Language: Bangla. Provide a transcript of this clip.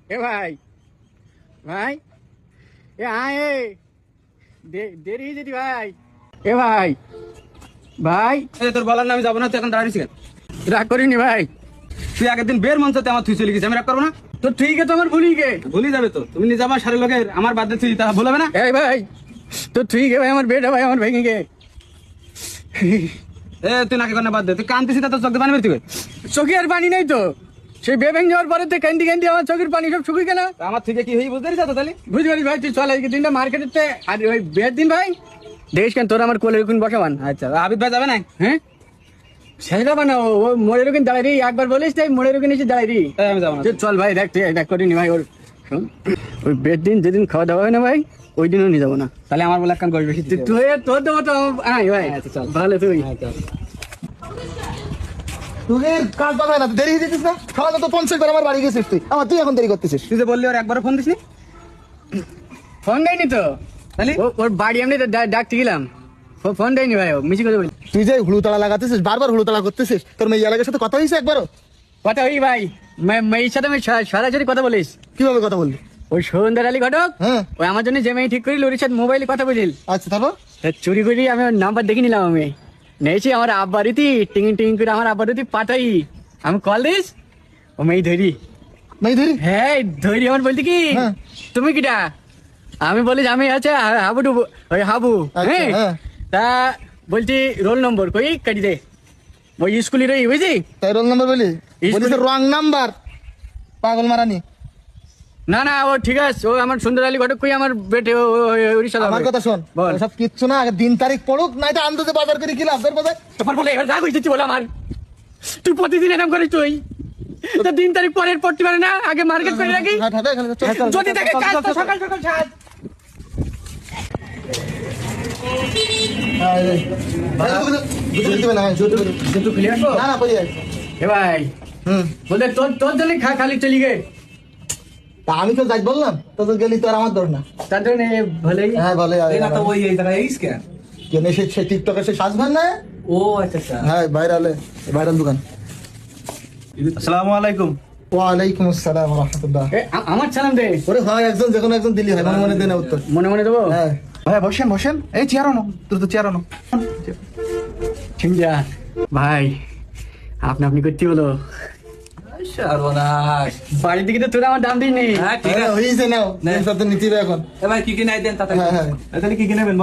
এ ভাই ভাই এ আয় দেরি হয়ে যেতি ভাই। এ ভাই ভাই তোর বলার না আমি যাবো না, তুই এখন দাঁড়িয়েছি কেন? রাগ করিনি ভাই, তুই আগের দিন বের মঞ্চতে আমার তুই চলে গেছি, আমি রাগ করবো না? তো ঠিক আছে তোমার ভুলি গে। ভুলি যাবে তো, তুমি নিজে আমার সারি লোকের আমার বাদ দিচ্ছি, তারা ভুলাবে না? এই ভাই তো ঠিক আছে ভাই, আমার বেটা ভাই আমার ভেঙে গে। তুই নাকি করে বাদ দে, তুই কানতেছি তা তোর চোখে পানি বেরোতে চোখে আর পানি নেই তো, সেই বেভেং যাওয়ার পরে তো কান্দি কান্দি আমার চোখের পানি সব শুকিয়ে গেল। আমার থেকে কি হয়ে বুঝতে পারিস তো তাহলে? বুঝতে পারিস ভাই, তুই চল এই দিনটা মার্কেটে আর ওই বিয়ের দিন ভাই দেখিস কেন তোর আমার কোলের কোন বসাবান। আচ্ছা আবিদ ভাই যাবে না? হ্যাঁ সেটা বানাও, ও মোড়ের ওখানে দাঁড়াই রি, একবার বলিস তাই মোড়ের ওখানে এসে দাঁড়াই রি। আমি যাবো না। চল ভাই দেখ, তুই দেখ করিনি ভাই ওর শোন, ওই বিয়ের দিন যেদিন খাওয়া দাওয়া হয় না ভাই ওই দিনও নিয়ে যাবো না। তাহলে আমার বলে একখান গরিব বেশি তুই তোর দেবো তো আয় ভাই। আচ্ছা, চল। ভালো তুই তোকে কাজ পাবে না, দেরি হয়ে যেতিস না? সকালে তো 50 বার আমার বাড়ি গেছিস তুই এখন দেরি করতেছিস। তুই যে বললি ওর একবারও ফোন দিসনি? ফোন দেয়নি তো, তাহলে ওর বাড়ি আমি ডাকতে গেলাম, ফোন দেয়নি ভাই, ও মিছি করে বলি। তুই যে হুড়ুতাড়া লাগাতেছিস, বারবার হুড়ুতাড়া করতেছিস, তোর মেয়ে এলাকার সাথে কথা হয়েছে একবারও? কথা ওই ভাই মেয়ের সাথে আমি সরাসরি কথা বলিস। কিভাবে কথা বললি? ওই সন্ধ্যার আলী ঘটক হ্যাঁ ওই আমার জন্য যে মেয়ে ঠিক করিল ওর সাথে মোবাইলে কথা বলিল, আচ্ছা তারপর? তা চুরি করি আমি ওর নাম্বার দেখে নিলাম, আমি নেছি আমার আব্বারিতি টিং টিং করে আমার আব্বারিতি পাঠাই, আমি কল দিস ও মেয়ে ধরি। নাই ধরি? হ্যাঁ ধরি, আমার বলতে কি হ্যাঁ। তুমি কিটা, আমি বলিস আমি আছে হাবু ওই হাবু। আচ্ছা, হ্যাঁ হ্যাঁ। তা বলছি রোল নম্বর কই কাটি দে, ওই স্কুলের ওই বুঝলি। তাই রোল নাম্বার বলি? স্কুলে- বলিস রং নাম্বার, পাগল মারানি। না না ও ঠিক আছে, ও আমার সুন্দর আলী ঘটক কই আমার বেটে উড়িষ্যা আমার কথা শোন, বল। সব কিচ্ছু না, আগে দিন তারিখ পড়ুক, নাই তো আন্দোলনে বাজার করে কি লাভ? বাজার তোমার বলে এবার রাগ হয়েছে বলে আমার, তুই প্রতিদিন এরকম করিস, তুই তো দিন তারিখ পরের পড়তে পারে না, আগে মার্কেট করে রাখি, যদি থাকে কাজ তো সকাল সকাল সাজ। জুতো খুলে রাখো। না না কই যাই? এ ভাই বলতে তোর জন্য খালি চলি গে, তা আমি তো যাই বললাম, তো গেলি তো আর আমার দর না। তার জন্য ভালোই। হ্যাঁ বলে ওই এই জায়গায় এইস কেন? কেন সে টিকটকে সে সাজবেন না? ও আচ্ছা আচ্ছা। হ্যাঁ ভাইরাল দোকান। আসসালামু আলাইকুম। ওয়ালাইকুম আসসালাম ওয়া রাহমাতুল্লাহ। আমার সালাম দে, ওরে হয় একজন, যে কোনো একজন দিলি হয়, মনে মনে দেন উত্তর। মনে মনে দেবো। হ্যাঁ ভাই বসেন, এই চেয়ার আনো, তোর তো চেয়ার আনো। ঠিক যা ভাই, আপনি করতে হলো সর্বনাশ। বাড়ির দিকে তো তোরা আমার দাম দিই নেই। হ্যাঁ ঠিক হ্যাঁ, আছে। হয়েছে নাও, সব তো নিতে হবে এখন। এবার কি কি নাই দেন তাতে? হ্যাঁ হ্যাঁ তাহলে কি কি নেবেন?